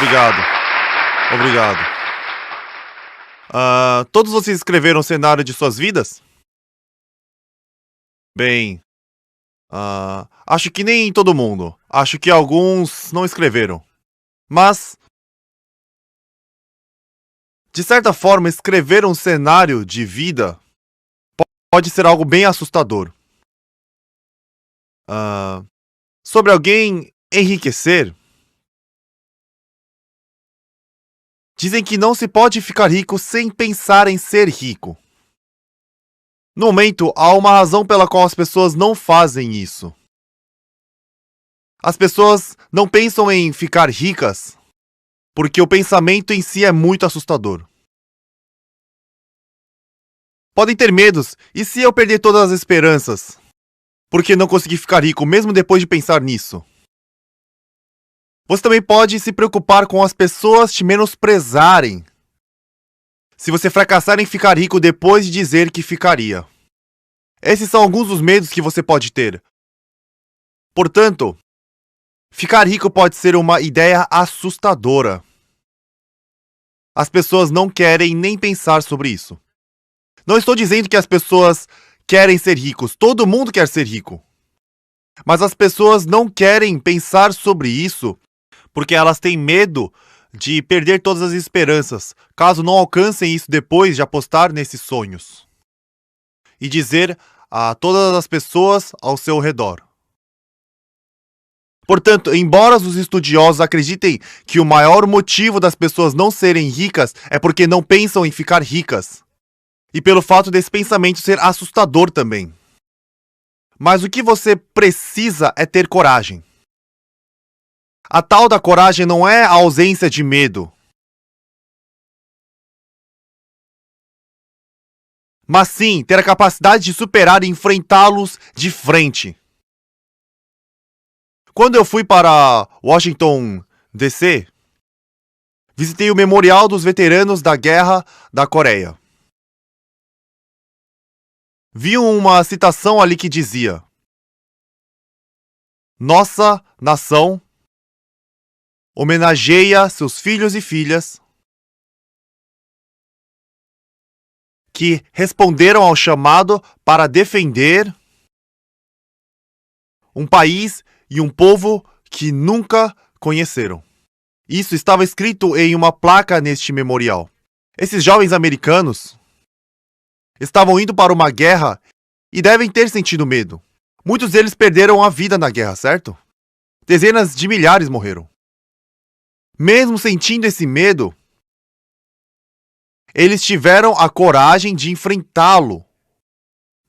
Obrigado. Obrigado. Todos vocês escreveram o cenário de suas vidas? Bem, acho que nem todo mundo. Acho que alguns não escreveram. Mas, de certa forma, escrever um cenário de vida pode ser algo bem assustador. Sobre alguém enriquecer, dizem que não se pode ficar rico sem pensar em ser rico. No momento, há uma razão pela qual as pessoas não fazem isso. As pessoas não pensam em ficar ricas porque o pensamento em si é muito assustador. Podem ter medos, e se eu perder todas as esperanças? Porque não consegui ficar rico mesmo depois de pensar nisso? Você também pode se preocupar com as pessoas te menosprezarem se você fracassar em ficar rico depois de dizer que ficaria. Esses são alguns dos medos que você pode ter. Portanto, ficar rico pode ser uma ideia assustadora. As pessoas não querem nem pensar sobre isso. Não estou dizendo que as pessoas querem ser ricos. Todo mundo quer ser rico. Mas as pessoas não querem pensar sobre isso porque elas têm medo de perder todas as esperanças, caso não alcancem isso depois de apostar nesses sonhos. E dizer a todas as pessoas ao seu redor. Portanto, embora os estudiosos acreditem que o maior motivo das pessoas não serem ricas é porque não pensam em ficar ricas, e pelo fato desse pensamento ser assustador também. Mas o que você precisa é ter coragem. A tal da coragem não é a ausência de medo, mas sim ter a capacidade de superar e enfrentá-los de frente. Quando eu fui para Washington, D.C., visitei o Memorial dos Veteranos da Guerra da Coreia. Vi uma citação ali que dizia: "Nossa nação homenageia seus filhos e filhas que responderam ao chamado para defender um país e um povo que nunca conheceram." Isso estava escrito em uma placa neste memorial. Esses jovens americanos estavam indo para uma guerra e devem ter sentido medo. Muitos deles perderam a vida na guerra, certo? Dezenas de milhares morreram. Mesmo sentindo esse medo, eles tiveram a coragem de enfrentá-lo.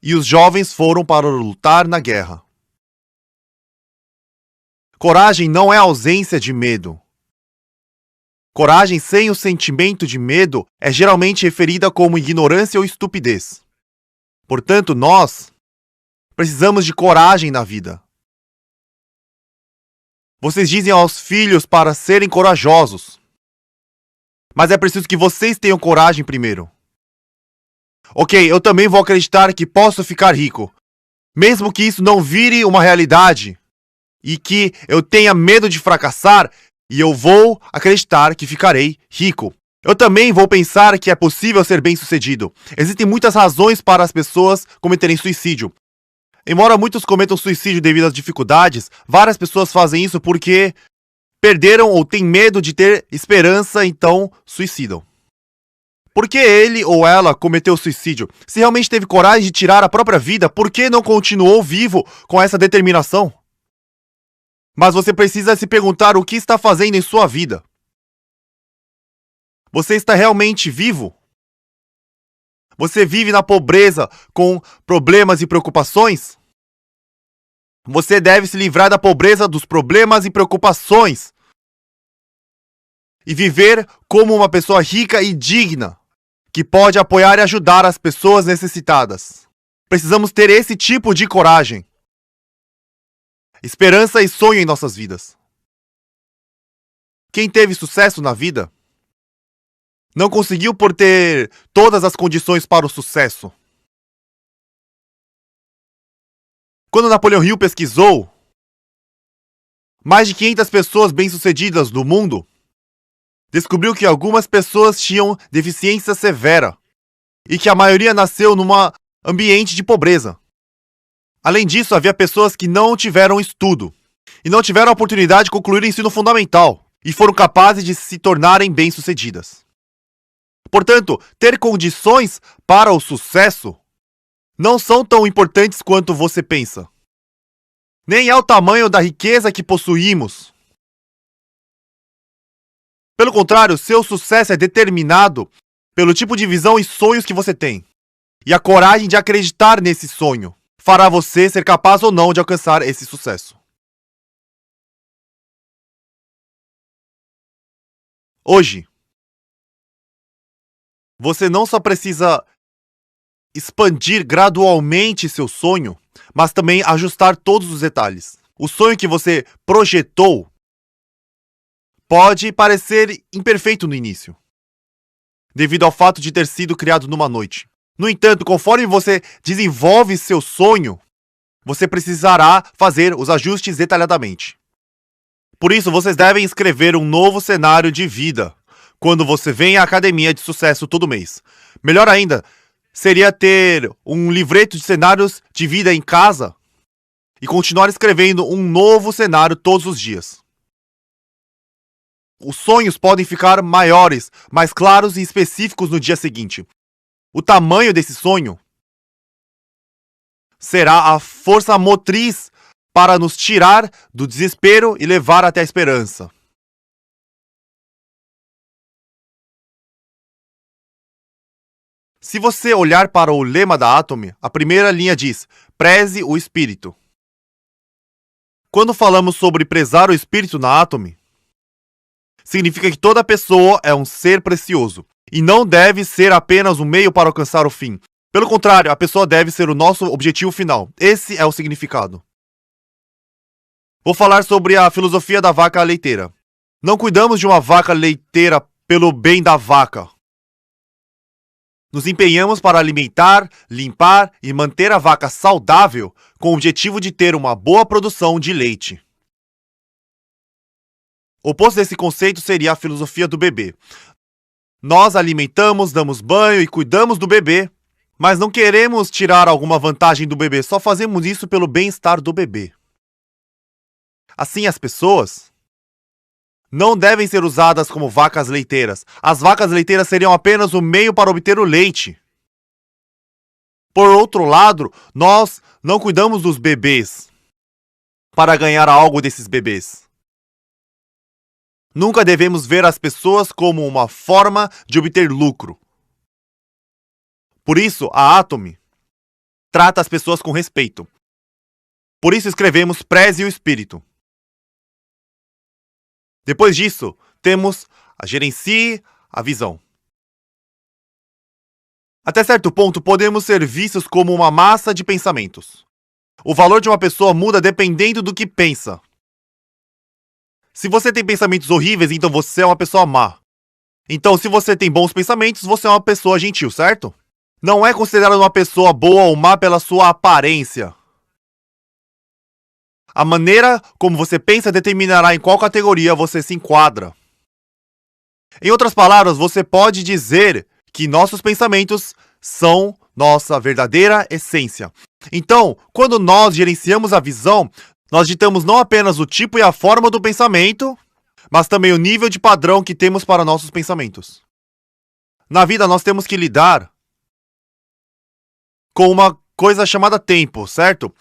E os jovens foram para lutar na guerra. Coragem não é ausência de medo. Coragem sem o sentimento de medo é geralmente referida como ignorância ou estupidez. Portanto, nós precisamos de coragem na vida. Vocês dizem aos filhos para serem corajosos. Mas é preciso que vocês tenham coragem primeiro. Ok, eu também vou acreditar que posso ficar rico, mesmo que isso não vire uma realidade e que eu tenha medo de fracassar, e eu vou acreditar que ficarei rico. Eu também vou pensar que é possível ser bem-sucedido. Existem muitas razões para as pessoas cometerem suicídio. Embora muitos cometam suicídio devido às dificuldades, várias pessoas fazem isso porque perderam ou têm medo de ter esperança, então suicidam. Por que ele ou ela cometeu suicídio? Se realmente teve coragem de tirar a própria vida, por que não continuou vivo com essa determinação? Mas você precisa se perguntar o que está fazendo em sua vida. Você está realmente vivo? Você vive na pobreza com problemas e preocupações? Você deve se livrar da pobreza, dos problemas e preocupações e viver como uma pessoa rica e digna, que pode apoiar e ajudar as pessoas necessitadas. Precisamos ter esse tipo de coragem, esperança e sonho em nossas vidas. Quem teve sucesso na vida não conseguiu por ter todas as condições para o sucesso. Quando Napoleão Hill pesquisou mais de 500 pessoas bem-sucedidas no mundo, descobriu que algumas pessoas tinham deficiência severa e que a maioria nasceu num ambiente de pobreza. Além disso, havia pessoas que não tiveram estudo e não tiveram a oportunidade de concluir o ensino fundamental e foram capazes de se tornarem bem-sucedidas. Portanto, ter condições para o sucesso não são tão importantes quanto você pensa. Nem é o tamanho da riqueza que possuímos. Pelo contrário, seu sucesso é determinado pelo tipo de visão e sonhos que você tem. E a coragem de acreditar nesse sonho fará você ser capaz ou não de alcançar esse sucesso. Hoje, você não só precisa expandir gradualmente seu sonho, mas também ajustar todos os detalhes. O sonho que você projetou pode parecer imperfeito no início, devido ao fato de ter sido criado numa noite. No entanto, conforme você desenvolve seu sonho, você precisará fazer os ajustes detalhadamente. Por isso, vocês devem escrever um novo cenário de vida quando você vem à academia de sucesso todo mês. Melhor ainda, seria ter um livreto de cenários de vida em casa e continuar escrevendo um novo cenário todos os dias. Os sonhos podem ficar maiores, mais claros e específicos no dia seguinte. O tamanho desse sonho será a força motriz para nos tirar do desespero e levar até a esperança. Se você olhar para o lema da Atomy, a primeira linha diz: preze o espírito. Quando falamos sobre prezar o espírito na Atomy, significa que toda pessoa é um ser precioso e não deve ser apenas um meio para alcançar o fim. Pelo contrário, a pessoa deve ser o nosso objetivo final. Esse é o significado. Vou falar sobre a filosofia da vaca leiteira. Não cuidamos de uma vaca leiteira pelo bem da vaca. Nos empenhamos para alimentar, limpar e manter a vaca saudável com o objetivo de ter uma boa produção de leite. O oposto desse conceito seria a filosofia do bebê. Nós alimentamos, damos banho e cuidamos do bebê, mas não queremos tirar alguma vantagem do bebê, só fazemos isso pelo bem-estar do bebê. Assim, as pessoas não devem ser usadas como vacas leiteiras. As vacas leiteiras seriam apenas o meio para obter o leite. Por outro lado, nós não cuidamos dos bebês para ganhar algo desses bebês. Nunca devemos ver as pessoas como uma forma de obter lucro. Por isso, a Atomy trata as pessoas com respeito. Por isso escrevemos preze o espírito. Depois disso, temos a gerencie a visão. Até certo ponto, podemos ser vistos como uma massa de pensamentos. O valor de uma pessoa muda dependendo do que pensa. Se você tem pensamentos horríveis, então você é uma pessoa má. Então, se você tem bons pensamentos, você é uma pessoa gentil, certo? Não é considerado uma pessoa boa ou má pela sua aparência. A maneira como você pensa determinará em qual categoria você se enquadra. Em outras palavras, você pode dizer que nossos pensamentos são nossa verdadeira essência. Então, quando nós gerenciamos a visão, nós ditamos não apenas o tipo e a forma do pensamento, mas também o nível de padrão que temos para nossos pensamentos. Na vida, nós temos que lidar com uma coisa chamada tempo, certo?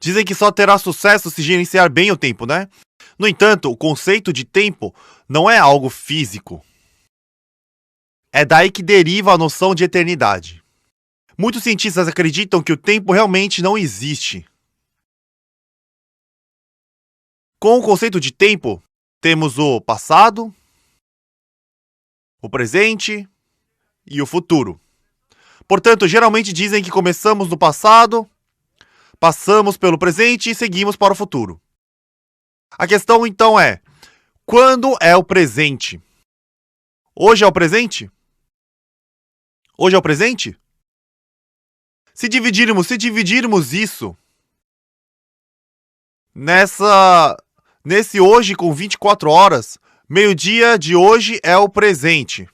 Dizem que só terá sucesso se gerenciar bem o tempo, né? No entanto, o conceito de tempo não é algo físico. É daí que deriva a noção de eternidade. Muitos cientistas acreditam que o tempo realmente não existe. Com o conceito de tempo, temos o passado, o presente e o futuro. Portanto, geralmente dizem que começamos no passado, passamos pelo presente e seguimos para o futuro. A questão então é: quando é o presente? Hoje é o presente? Hoje é o presente? Se dividirmos isso nesse hoje com 24 horas, Meio-dia de hoje é o presente.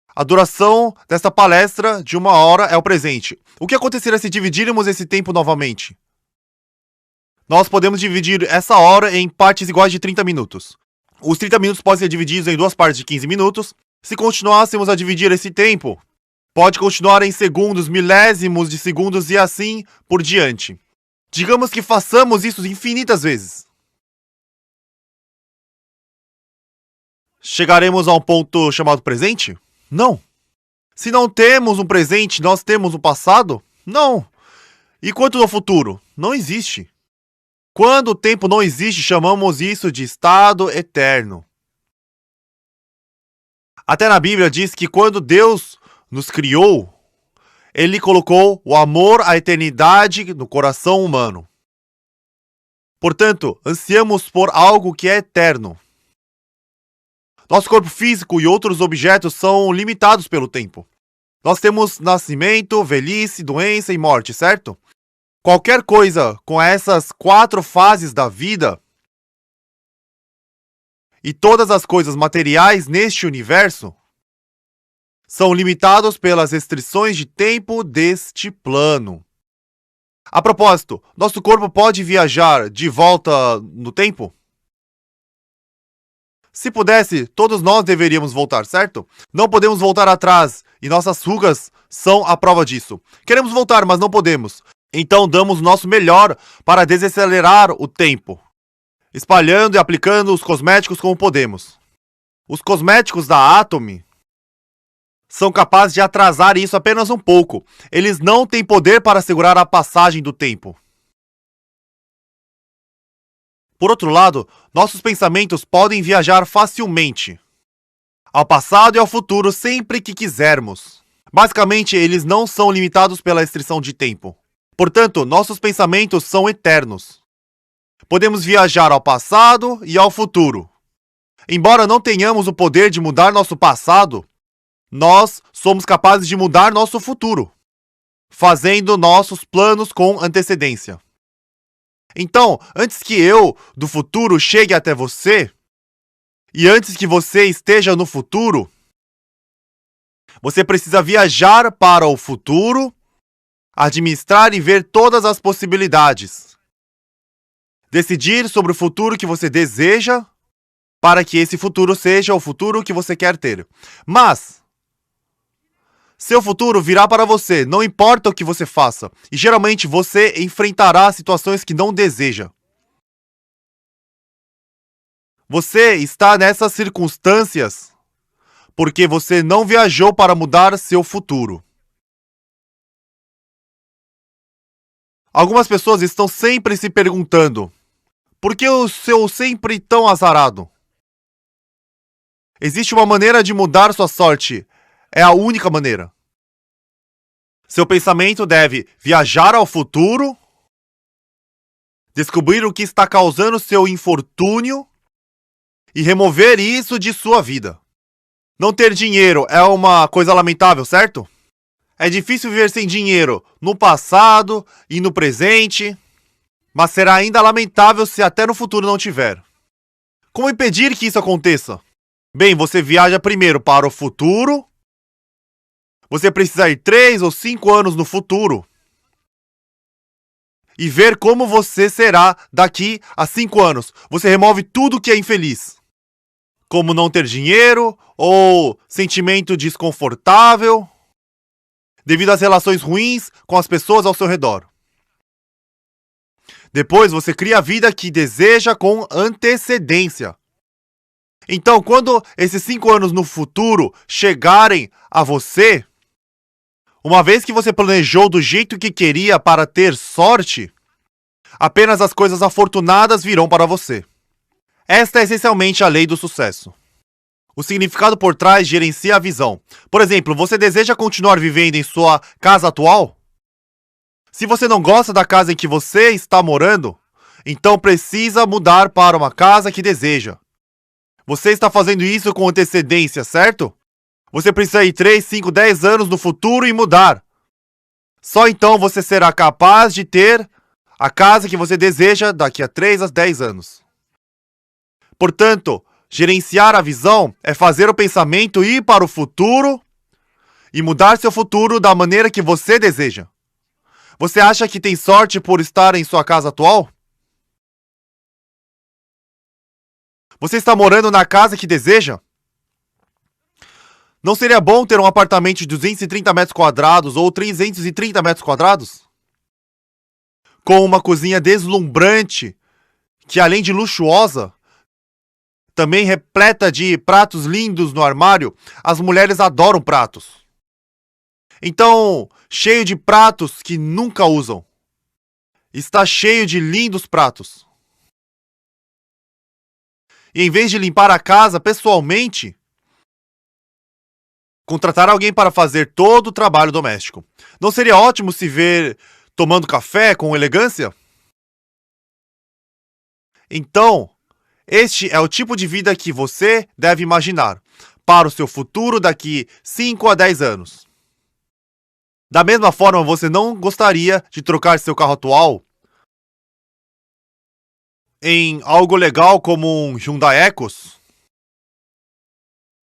A duração desta palestra de 1 hora é o presente. O que aconteceria se dividirmos esse tempo novamente? Nós podemos dividir essa hora em partes iguais de 30 minutos. Os 30 minutos podem ser divididos em 2 partes de 15 minutos. Se continuássemos a dividir esse tempo, pode continuar em segundos, milésimos de segundos e assim por diante. Digamos que façamos isso infinitas vezes. Chegaremos a um ponto chamado presente? Não. Se não temos um presente, nós temos um passado? Não. E quanto ao futuro? Não existe. Quando o tempo não existe, chamamos isso de estado eterno. Até na Bíblia diz que quando Deus nos criou, Ele colocou o amor à eternidade no coração humano. Portanto, ansiamos por algo que é eterno. Nosso corpo físico e outros objetos são limitados pelo tempo. Nós temos nascimento, velhice, doença e morte, certo? Qualquer coisa com essas 4 fases da vida e todas as coisas materiais neste universo são limitados pelas restrições de tempo deste plano. A propósito, nosso corpo pode viajar de volta no tempo? Se pudesse, todos nós deveríamos voltar, certo? Não podemos voltar atrás e nossas rugas são a prova disso. Queremos voltar, mas não podemos. Então damos o nosso melhor para desacelerar o tempo, espalhando e aplicando os cosméticos como podemos. Os cosméticos da Atomy são capazes de atrasar isso apenas um pouco. Eles não têm poder para segurar a passagem do tempo. Por outro lado, nossos pensamentos podem viajar facilmente ao passado e ao futuro sempre que quisermos. Basicamente, eles não são limitados pela restrição de tempo. Portanto, nossos pensamentos são eternos. Podemos viajar ao passado e ao futuro. Embora não tenhamos o poder de mudar nosso passado, nós somos capazes de mudar nosso futuro, fazendo nossos planos com antecedência. Então, antes que eu, do futuro, chegue até você, e antes que você esteja no futuro, você precisa viajar para o futuro, administrar e ver todas as possibilidades. Decidir sobre o futuro que você deseja, para que esse futuro seja o futuro que você quer ter. Mas seu futuro virá para você, não importa o que você faça, e geralmente você enfrentará situações que não deseja. Você está nessas circunstâncias porque você não viajou para mudar seu futuro. Algumas pessoas estão sempre se perguntando: por que eu sou sempre tão azarado? Existe uma maneira de mudar sua sorte. É a única maneira. Seu pensamento deve viajar ao futuro, descobrir o que está causando seu infortúnio e remover isso de sua vida. Não ter dinheiro é uma coisa lamentável, certo? É difícil viver sem dinheiro no passado e no presente, mas será ainda lamentável se até no futuro não tiver. Como impedir que isso aconteça? Bem, você viaja primeiro para o futuro. Você precisa ir 3 ou 5 anos no futuro e ver como você será daqui a 5 anos. Você remove tudo que é infeliz, como não ter dinheiro ou sentimento desconfortável devido às relações ruins com as pessoas ao seu redor. Depois você cria a vida que deseja com antecedência. Então, quando esses 5 anos no futuro chegarem a você, uma vez que você planejou do jeito que queria para ter sorte, apenas as coisas afortunadas virão para você. Esta é essencialmente a lei do sucesso. O significado por trás gerencia a visão. Por exemplo, você deseja continuar vivendo em sua casa atual? Se você não gosta da casa em que você está morando, então precisa mudar para uma casa que deseja. Você está fazendo isso com antecedência, certo? Você precisa ir 3, 5, 10 anos no futuro e mudar. Só então você será capaz de ter a casa que você deseja daqui a 3 a 10 anos. Portanto, Gerenciar a visão é fazer o pensamento ir para o futuro e mudar seu futuro da maneira que você deseja. Você acha que tem sorte por estar em sua casa atual? Você está morando na casa que deseja? Não seria bom ter um apartamento de 230 metros quadrados ou 330 metros quadrados? Com uma cozinha deslumbrante, que além de luxuosa, também repleta de pratos lindos no armário. As mulheres adoram pratos. Então, cheio de pratos que nunca usam. Está cheio de lindos pratos. E em vez de limpar a casa pessoalmente, contratar alguém para fazer todo o trabalho doméstico. Não seria ótimo se ver tomando café com elegância? Então, este é o tipo de vida que você deve imaginar para o seu futuro daqui 5 a 10 anos. Da mesma forma, você não gostaria de trocar seu carro atual em algo legal como um Hyundai Ecos?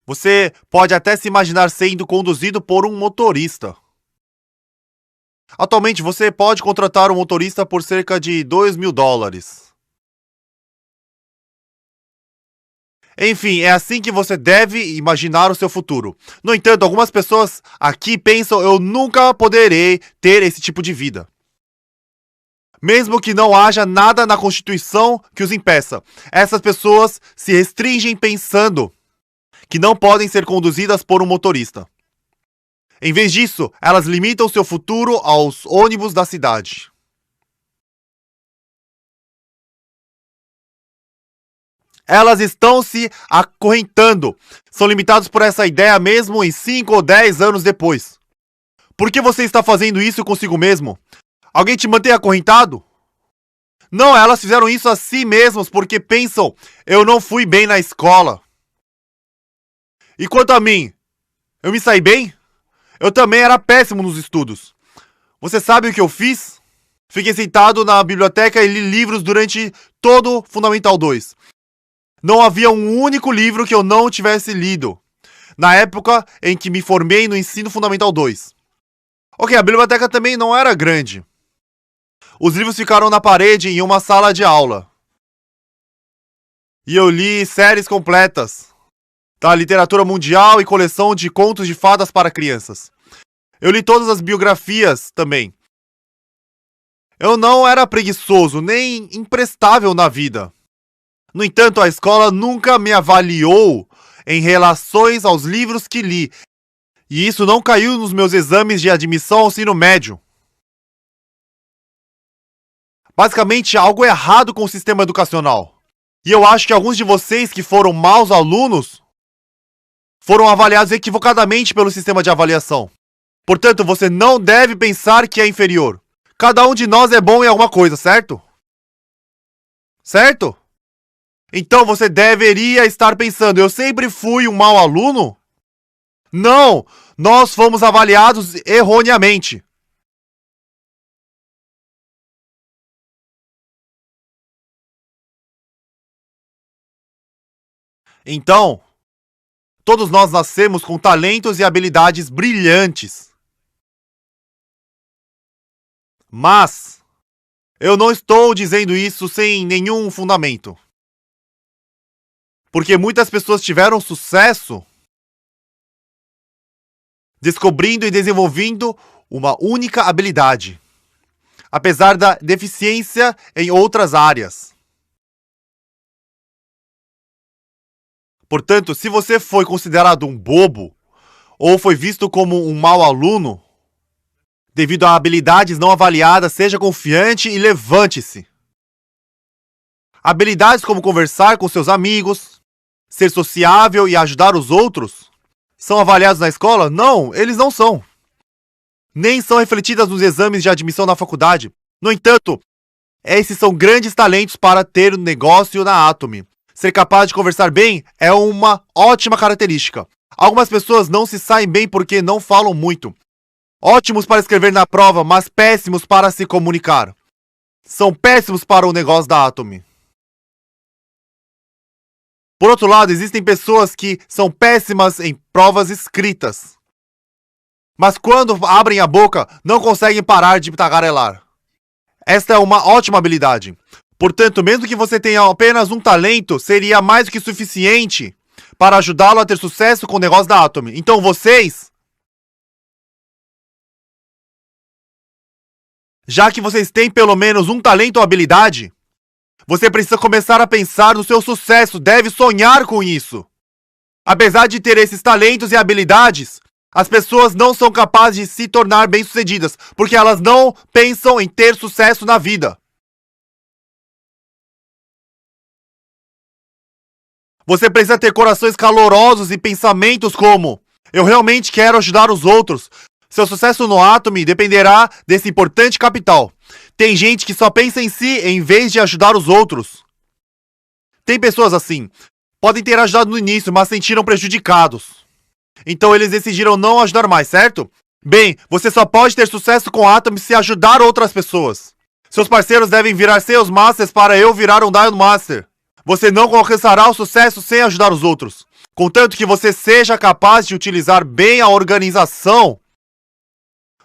Você pode até se imaginar sendo conduzido por um motorista. Atualmente, você pode contratar um motorista por cerca de $2.000. Enfim, é assim que você deve imaginar o seu futuro. No entanto, algumas pessoas aqui pensam: eu nunca poderei ter esse tipo de vida. Mesmo que não haja nada na Constituição que os impeça. Essas pessoas se restringem pensando que não podem ser conduzidas por um motorista. Em vez disso, elas limitam seu futuro aos ônibus da cidade. Elas estão se acorrentando. São limitados por essa ideia mesmo em 5 ou 10 anos depois. Por que você está fazendo isso consigo mesmo? Alguém te mantém acorrentado? Não, elas fizeram isso a si mesmas porque pensam: eu não fui bem na escola. E quanto a mim, eu me saí bem? Eu também era péssimo nos estudos. Você sabe o que eu fiz? Fiquei sentado na biblioteca e li livros durante todo o Fundamental 2. Não havia um único livro que eu não tivesse lido na época em que me formei no Ensino Fundamental 2. Ok, a biblioteca também não era grande. Os livros ficaram na parede em uma sala de aula. E eu li séries completas da literatura mundial e coleção de contos de fadas para crianças. Eu li todas as biografias também. Eu não era preguiçoso, nem imprestável na vida. No entanto, a escola nunca me avaliou em relações aos livros que li. E isso não caiu nos meus exames de admissão ao ensino médio. Basicamente, há algo errado com o sistema educacional. E eu acho que alguns de vocês que foram maus alunos foram avaliados equivocadamente pelo sistema de avaliação. Portanto, você não deve pensar que é inferior. Cada um de nós é bom em alguma coisa, certo? Certo? Então você deveria estar pensando: eu sempre fui um mau aluno? Não! Nós fomos avaliados erroneamente. Então, todos nós nascemos com talentos e habilidades brilhantes. Mas eu não estou dizendo isso sem nenhum fundamento. Porque muitas pessoas tiveram sucesso descobrindo e desenvolvendo uma única habilidade, apesar da deficiência em outras áreas. Portanto, se você foi considerado um bobo ou foi visto como um mau aluno, devido a habilidades não avaliadas, seja confiante e levante-se. Habilidades como conversar com seus amigos, ser sociável e ajudar os outros, são avaliados na escola? Não, eles não são. Nem são refletidas nos exames de admissão na faculdade. No entanto, esses são grandes talentos para ter um negócio na Atomy. Ser capaz de conversar bem é uma ótima característica. Algumas pessoas não se saem bem porque não falam muito. Ótimos para escrever na prova, mas péssimos para se comunicar. São péssimos para o negócio da Atomy. Por outro lado, existem pessoas que são péssimas em provas escritas, mas quando abrem a boca, não conseguem parar de tagarelar. Esta é uma ótima habilidade. Portanto, mesmo que você tenha apenas um talento, seria mais do que suficiente para ajudá-lo a ter sucesso com o negócio da Atomy. Então já que vocês têm pelo menos um talento ou habilidade, você precisa começar a pensar no seu sucesso, deve sonhar com isso. Apesar de ter esses talentos e habilidades, as pessoas não são capazes de se tornar bem-sucedidas, porque elas não pensam em ter sucesso na vida. Você precisa ter corações calorosos e pensamentos como: eu realmente quero ajudar os outros. Seu sucesso no Atomy dependerá desse importante capital. Tem gente que só pensa em si em vez de ajudar os outros. Tem pessoas assim. Podem ter ajudado no início, mas sentiram prejudicados. Então eles decidiram não ajudar mais, certo? Bem, você só pode ter sucesso com Atomy se ajudar outras pessoas. Seus parceiros devem virar Sales Masters para eu virar um Diamond Master. Você não alcançará o sucesso sem ajudar os outros. Contanto que você seja capaz de utilizar bem a organização,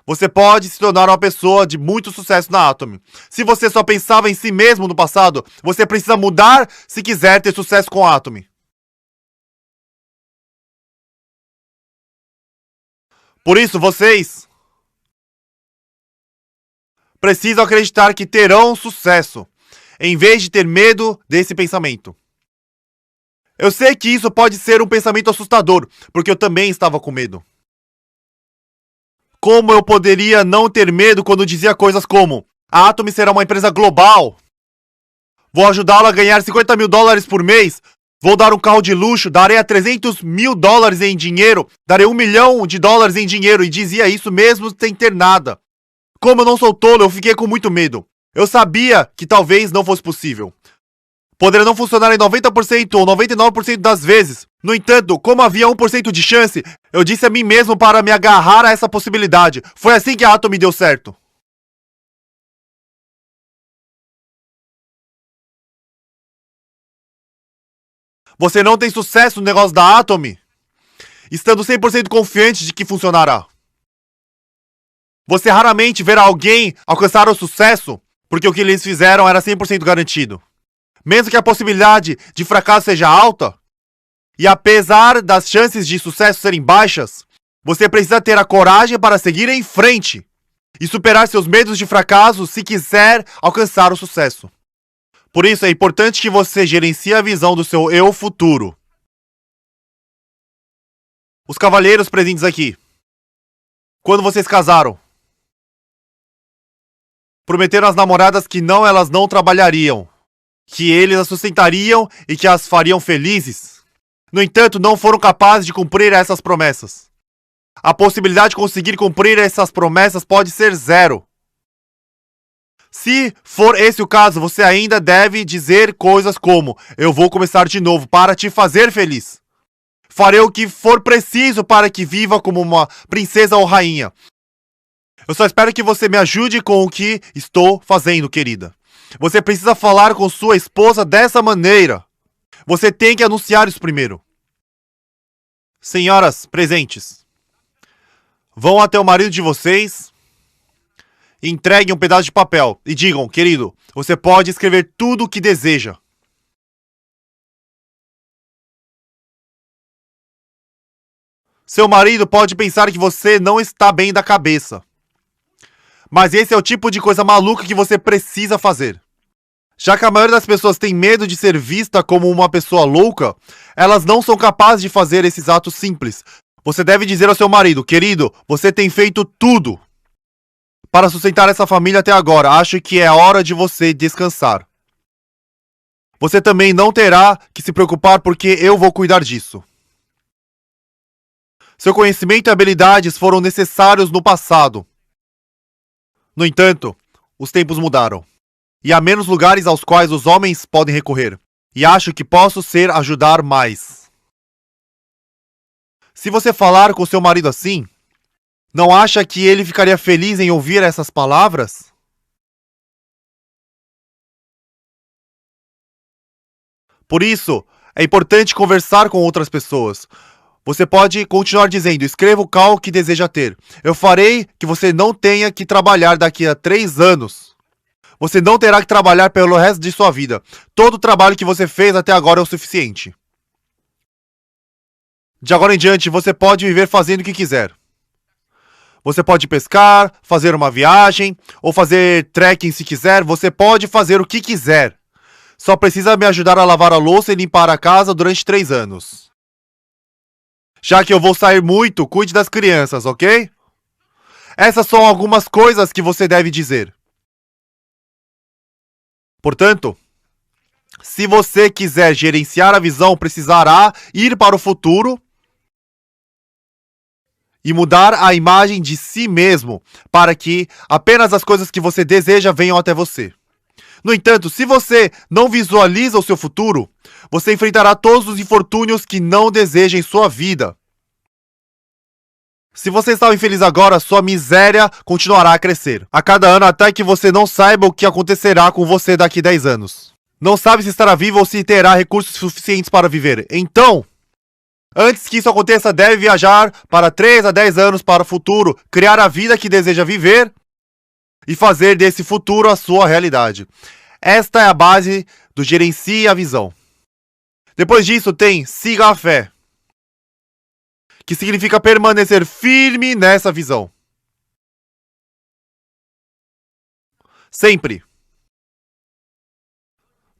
você pode se tornar uma pessoa de muito sucesso na Atomy. Se você só pensava em si mesmo no passado, você precisa mudar se quiser ter sucesso com a Atomy. Por isso, vocês precisam acreditar que terão sucesso, em vez de ter medo desse pensamento. Eu sei que isso pode ser um pensamento assustador, porque eu também estava com medo. Como eu poderia não ter medo quando dizia coisas como: a Atomy será uma empresa global, vou ajudá-lo a ganhar $50 mil por mês, vou dar um carro de luxo, darei a $300 mil em dinheiro, darei $1 milhão em dinheiro, e dizia isso mesmo sem ter nada. Como eu não sou tolo, eu fiquei com muito medo. Eu sabia que talvez não fosse possível. Poderia não funcionar em 90% ou 99% das vezes. No entanto, como havia 1% de chance, eu disse a mim mesmo para me agarrar a essa possibilidade. Foi assim que a Atomy deu certo. Você não tem sucesso no negócio da Atomy, estando 100% confiante de que funcionará. Você raramente verá alguém alcançar o sucesso porque o que eles fizeram era 100% garantido. Mesmo que a possibilidade de fracasso seja alta, e apesar das chances de sucesso serem baixas, você precisa ter a coragem para seguir em frente e superar seus medos de fracasso se quiser alcançar o sucesso. Por isso é importante que você gerencie a visão do seu eu futuro. Os cavalheiros presentes aqui, quando vocês casaram, prometeram às namoradas que elas não trabalhariam, que eles as sustentariam e que as fariam felizes. No entanto, não foram capazes de cumprir essas promessas. A possibilidade de conseguir cumprir essas promessas pode ser zero. Se for esse o caso, você ainda deve dizer coisas como: eu vou começar de novo para te fazer feliz. Farei o que for preciso para que viva como uma princesa ou rainha. Eu só espero que você me ajude com o que estou fazendo, querida. Você precisa falar com sua esposa dessa maneira. Você tem que anunciar isso primeiro. Senhoras presentes, vão até o marido de vocês, entreguem um pedaço de papel e digam: querido, você pode escrever tudo o que deseja. Seu marido pode pensar que você não está bem da cabeça. Mas esse é o tipo de coisa maluca que você precisa fazer. Já que a maioria das pessoas tem medo de ser vista como uma pessoa louca, elas não são capazes de fazer esses atos simples. Você deve dizer ao seu marido: querido, você tem feito tudo para sustentar essa família até agora. Acho que é hora de você descansar. Você também não terá que se preocupar porque eu vou cuidar disso. Seu conhecimento e habilidades foram necessários no passado. No entanto, os tempos mudaram. E há menos lugares aos quais os homens podem recorrer. E acho que posso ajudar mais. Se você falar com seu marido assim, não acha que ele ficaria feliz em ouvir essas palavras? Por isso, É importante conversar com outras pessoas. Você pode continuar dizendo, escreva o carro que deseja ter. Eu farei que você não tenha que trabalhar daqui a 3 anos. Você não terá que trabalhar pelo resto de sua vida. Todo o trabalho que você fez até agora é o suficiente. De agora em diante, você pode viver fazendo o que quiser. Você pode pescar, fazer uma viagem, ou fazer trekking se quiser. Você pode fazer o que quiser. Só precisa me ajudar a lavar a louça e limpar a casa durante 3 anos. Já que eu vou sair muito, cuide das crianças, ok? Essas são algumas coisas que você deve dizer. Portanto, se você quiser gerenciar a visão, precisará ir para o futuro e mudar a imagem de si mesmo, para que apenas as coisas que você deseja venham até você. No entanto, se você não visualiza o seu futuro, você enfrentará todos os infortúnios que não deseja em sua vida. Se você está infeliz agora, sua miséria continuará a crescer a cada ano até que você não saiba o que acontecerá com você daqui a 10 anos. Não sabe se estará vivo ou se terá recursos suficientes para viver. Então, antes que isso aconteça, deve viajar para 3 a 10 anos para o futuro, criar a vida que deseja viver e fazer desse futuro a sua realidade. Esta é a base do Gerencie a Visão. Depois disso tem Siga a Fé, que significa permanecer firme nessa visão. Sempre.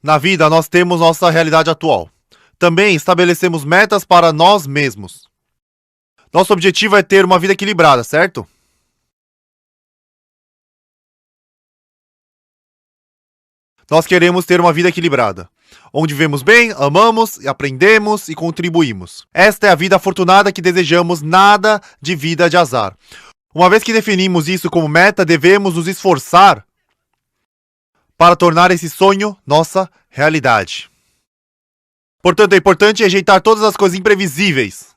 Na vida, nós temos nossa realidade atual. Também estabelecemos metas para nós mesmos. Nosso objetivo é ter uma vida equilibrada, certo? Nós queremos ter uma vida equilibrada, onde vivemos bem, amamos, aprendemos e contribuímos. Esta é a vida afortunada que desejamos, nada de vida de azar. Uma vez que definimos isso como meta, devemos nos esforçar para tornar esse sonho nossa realidade. Portanto, é importante rejeitar todas as coisas imprevisíveis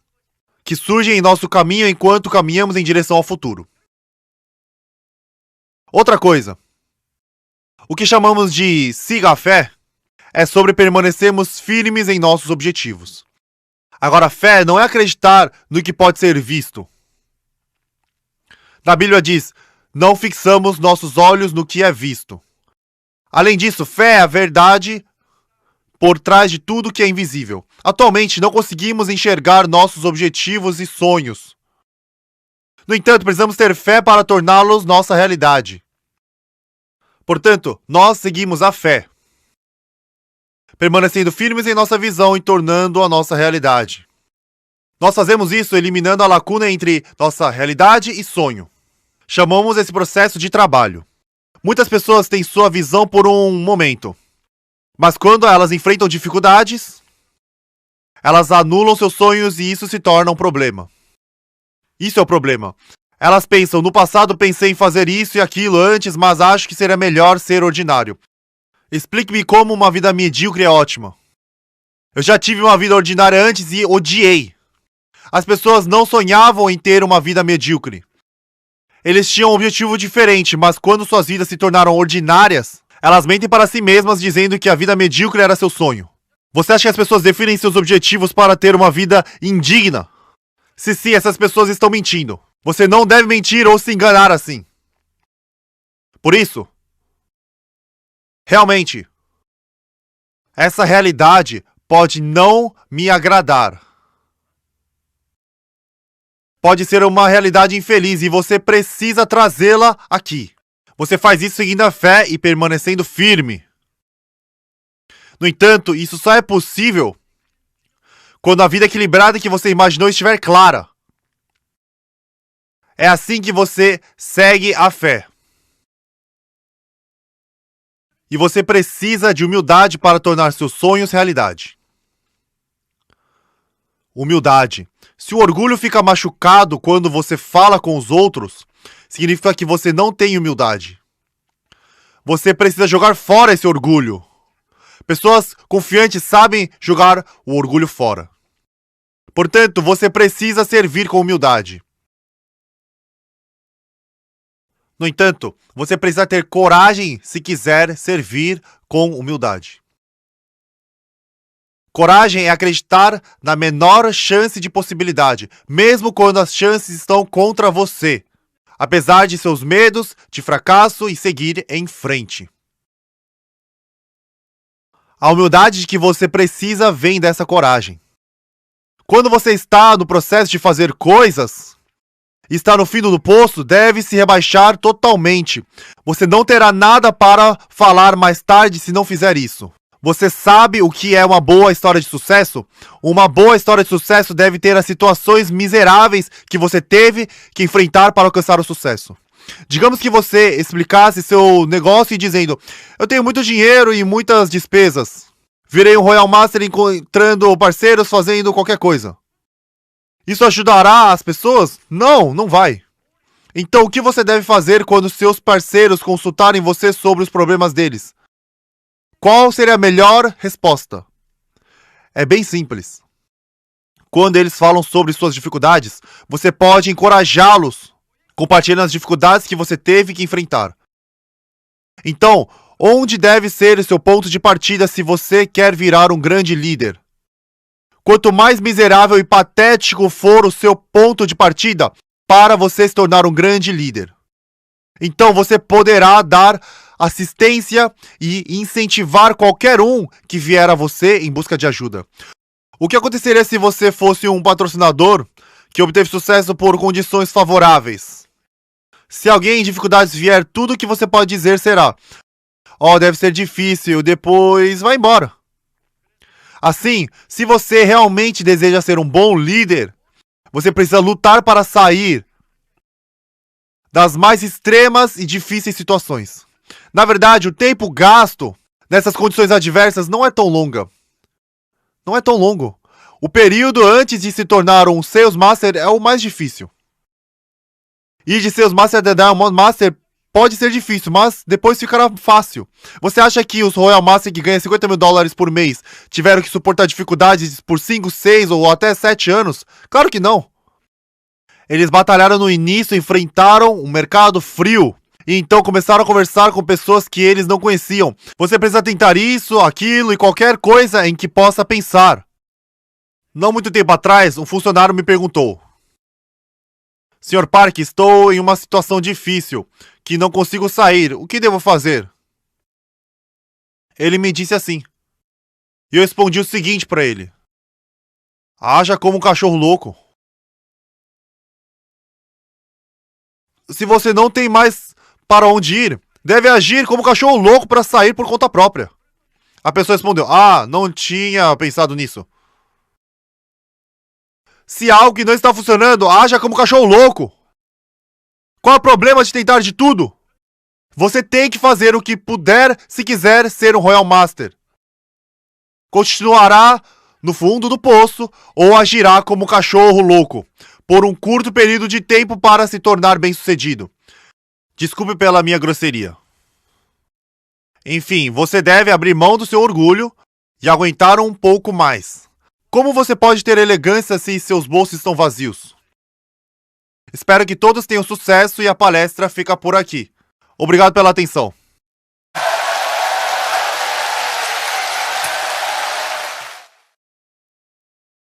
que surgem em nosso caminho enquanto caminhamos em direção ao futuro. Outra coisa, o que chamamos de siga a fé é sobre permanecermos firmes em nossos objetivos. Agora, fé não é acreditar no que pode ser visto. Na Bíblia diz, não fixamos nossos olhos no que é visto. Além disso, fé é a verdade por trás de tudo que é invisível. Atualmente, não conseguimos enxergar nossos objetivos e sonhos. No entanto, precisamos ter fé para torná-los nossa realidade. Portanto, nós seguimos a fé, permanecendo firmes em nossa visão e tornando a nossa realidade. Nós fazemos isso eliminando a lacuna entre nossa realidade e sonho. Chamamos esse processo de trabalho. Muitas pessoas têm sua visão por um momento, mas quando elas enfrentam dificuldades, elas anulam seus sonhos e isso se torna um problema. Isso é o problema. Elas pensam, no passado pensei em fazer isso e aquilo antes, mas acho que seria melhor ser ordinário. Explique-me como uma vida medíocre é ótima. Eu já tive uma vida ordinária antes e odiei. As pessoas não sonhavam em ter uma vida medíocre. Eles tinham um objetivo diferente, mas quando suas vidas se tornaram ordinárias, elas mentem para si mesmas dizendo que a vida medíocre era seu sonho. Você acha que as pessoas definem seus objetivos para ter uma vida indigna? Se sim, essas pessoas estão mentindo. Você não deve mentir ou se enganar assim. Por isso, realmente, essa realidade pode não me agradar. Pode ser uma realidade infeliz e você precisa trazê-la aqui. Você faz isso seguindo a fé e permanecendo firme. No entanto, isso só é possível quando a vida equilibrada que você imaginou estiver clara. É assim que você segue a fé. E você precisa de humildade para tornar seus sonhos realidade. Humildade. Se o orgulho fica machucado quando você fala com os outros, significa que você não tem humildade. Você precisa jogar fora esse orgulho. Pessoas confiantes sabem jogar o orgulho fora. Portanto, você precisa servir com humildade. No entanto, você precisa ter coragem se quiser servir com humildade. Coragem é acreditar na menor chance de possibilidade, mesmo quando as chances estão contra você, apesar de seus medos de fracasso e seguir em frente. A humildade de que você precisa vem dessa coragem. Quando você está no processo de fazer coisas, está no fundo do poço, deve se rebaixar totalmente. Você não terá nada para falar mais tarde se não fizer isso. Você sabe o que é uma boa história de sucesso? Uma boa história de sucesso deve ter as situações miseráveis que você teve que enfrentar para alcançar o sucesso. Digamos que você explicasse seu negócio e dizendo: eu tenho muito dinheiro e muitas despesas. Virei um Royal Master encontrando parceiros fazendo qualquer coisa. Isso ajudará as pessoas? Não, não vai. Então o que você deve fazer quando seus parceiros consultarem você sobre os problemas deles? Qual seria a melhor resposta? É bem simples. Quando eles falam sobre suas dificuldades, você pode encorajá-los, compartilhando as dificuldades que você teve que enfrentar. Então, onde deve ser o seu ponto de partida se você quer virar um grande líder? Quanto mais miserável e patético for o seu ponto de partida para você se tornar um grande líder, então você poderá dar assistência e incentivar qualquer um que vier a você em busca de ajuda. O que aconteceria se você fosse um patrocinador que obteve sucesso por condições favoráveis? Se alguém em dificuldades vier, tudo que você pode dizer será: deve ser difícil, depois vai embora. Assim, se você realmente deseja ser um bom líder, você precisa lutar para sair das mais extremas e difíceis situações. Na verdade, o tempo gasto nessas condições adversas não é tão longo. Não é tão longo. O período antes de se tornar um Sales Master é o mais difícil. E de Sales Master a Diamond Master pode ser difícil, mas depois ficará fácil. Você acha que os Royal Master que ganham $50 mil por mês tiveram que suportar dificuldades por 5, 6 ou até 7 anos? Claro que não. Eles batalharam no início, enfrentaram um mercado frio e então começaram a conversar com pessoas que eles não conheciam. Você precisa tentar isso, aquilo e qualquer coisa em que possa pensar. Não muito tempo atrás, um funcionário me perguntou: Sr. Park, estou em uma situação difícil, que não consigo sair. O que devo fazer? Ele me disse assim. E eu respondi o seguinte para ele: haja como um cachorro louco. Se você não tem mais para onde ir, deve agir como um cachorro louco para sair por conta própria. A pessoa respondeu: não tinha pensado nisso. Se algo que não está funcionando, haja como um cachorro louco. Qual é o problema de tentar de tudo? Você tem que fazer o que puder se quiser ser um Royal Master. Continuará no fundo do poço ou agirá como um cachorro louco por um curto período de tempo para se tornar bem-sucedido. Desculpe pela minha grosseria. Enfim, você deve abrir mão do seu orgulho e aguentar um pouco mais. Como você pode ter elegância se seus bolsos estão vazios? Espero que todos tenham sucesso e a palestra fica por aqui. Obrigado pela atenção.